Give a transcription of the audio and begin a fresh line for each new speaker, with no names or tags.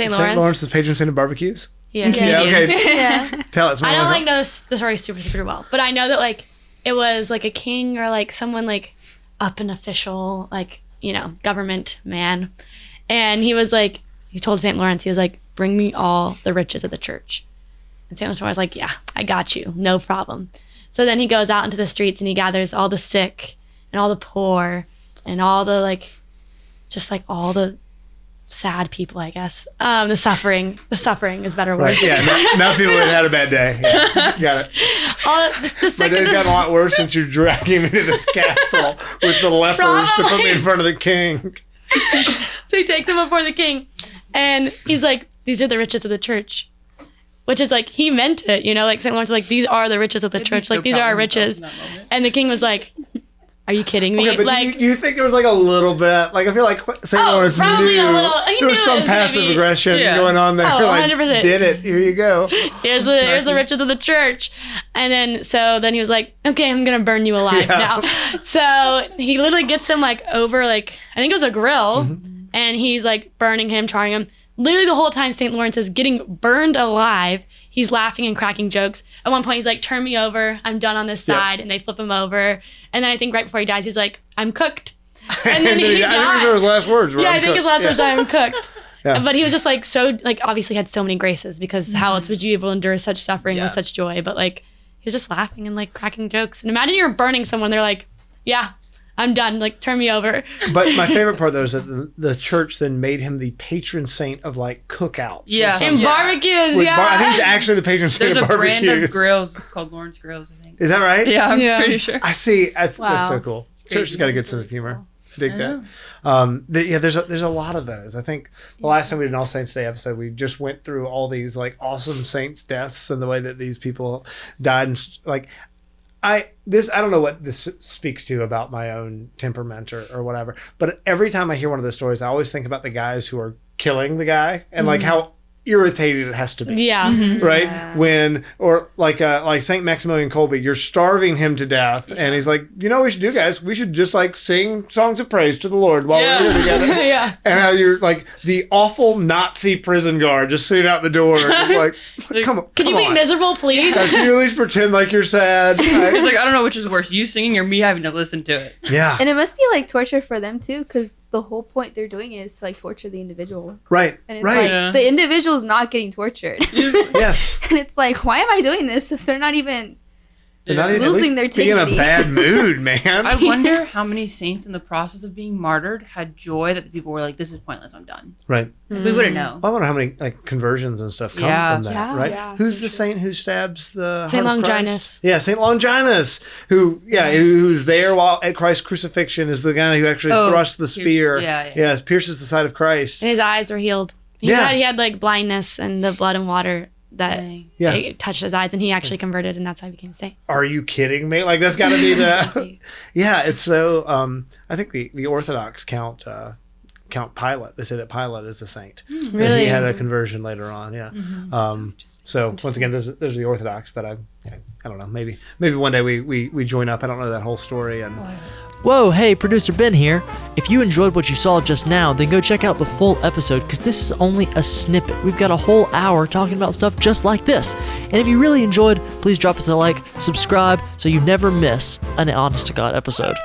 St. Lawrence, the patron saint of barbecues.
Yeah.
Yeah. Okay.
Yeah.
Tell us.
I don't know the story super well, but I know that like it was like a king or like someone like up an official like government man, and he told St. Lawrence, he was like, bring me all the riches of the church. And St. Lawrence was like, yeah, I got you, no problem. So then he goes out into the streets and he gathers all the sick and all the poor and all the like, just like all the sad people, I guess. The suffering is a better word.
Right, yeah, now people have had a bad day. Yeah, got it.
The
My day's gotten a lot worse since you're dragging me to this castle with the lepers to put me in front of the king.
So he takes him before the king and he's like, these are the riches of the church. Which is like, he meant it, like St. Lawrence was like, these are the riches of the church. Like, these are our riches. And the king was like, are you kidding me?
Okay, but
like,
do you think there was like a little bit, like I feel like St. Lawrence
probably
knew
a little,
there was some passive aggression going on there.
Oh,
like,
100%.
Did it, here you go.
Here's the riches of the church. And then he was like, okay, I'm gonna burn you alive now. So he literally gets him like over like, I think it was a grill, and he's like burning him, charring him. Literally the whole time St. Lawrence is getting burned alive, he's laughing and cracking jokes. At one point he's like, turn me over, I'm done on this side, and they flip him over. And then I think right before he dies, he's like, I'm cooked. And then he died.
I think those were his last words, right?
Yeah, I think his last words are, I'm cooked.
Yeah.
But he was just like so, like obviously had so many graces, because how else would you be able to endure such suffering with such joy? But like, he was just laughing and like cracking jokes. And imagine you're burning someone, they're like, yeah, I'm done. Like, turn me over.
But my favorite part, though, is that the church then made him the patron saint of, like, cookouts.
Yeah.
And barbecues,
I think he's actually the patron saint
There's
of
a
barbecues.
brand of grills called Lawrence Grills, I think.
Is that right?
Yeah, I'm pretty sure.
I see. That's
Wow.
so cool. Church has got a good sense of humor. Dig that. There's a lot of those. I think the last time we did an All Saints Day episode, we just went through all these, like, awesome saints' deaths and the way that these people died. And, like, I don't know what this speaks to about my own temperament or whatever, but every time I hear one of those stories, I always think about the guys who are killing the guy and like how irritating it has to be.
Yeah.
Right?
Yeah.
When, or like St. Maximilian Kolbe, you're starving him to death and he's like, you know what we should do, guys? We should just like sing songs of praise to the Lord while we're here together.
Yeah.
And how you're like the awful Nazi prison guard just sitting out the door. Just like, come on.
Could you be miserable, please?
Guys, can you at least pretend like you're sad?
It's like, I don't know which is worse, you singing or me having to listen to it.
Yeah.
And it must be like torture for them too, because the whole point they're doing is to like torture the individual.
Right.
And it's
Right.
like the individual is not getting tortured.
Yes.
And it's like, why am I doing this if they're not even
They're not even
losing their
being in a
dignity?
bad mood, man.
I wonder how many saints in the process of being martyred had joy that the people were like, this is pointless, I'm done.
Right.
Like, we wouldn't know.
I wonder how many like conversions and stuff come
Yeah.
from that,
Yeah.
right?
Yeah,
Who's
so
the
true.
saint who stabs the
Saint
heart of Christ?
Longinus.
Yeah, Saint Longinus, who's there while at Christ's crucifixion, is the guy who actually thrusts the spear.
yeah.
Yes, pierces the side of Christ.
And his eyes were healed. He had like blindness, and the blood and water that
Dang.
Yeah.
it touched his eyes, and he actually converted, and that's how he became a saint.
Are you kidding me? Like that's got to be the. Yeah, it's so. I think the Orthodox count Pilate. They say that Pilate is a saint. And
Really?
he had a conversion later on. Yeah. So once again, there's the Orthodox, but I don't know. Maybe one day we join up. I don't know that whole story. And
Whoa, hey, producer Ben here. If you enjoyed what you saw just now, then go check out the full episode, because this is only a snippet. We've got a whole hour talking about stuff just like this. And if you really enjoyed, please drop us a like, subscribe, so you never miss an Honest to God episode.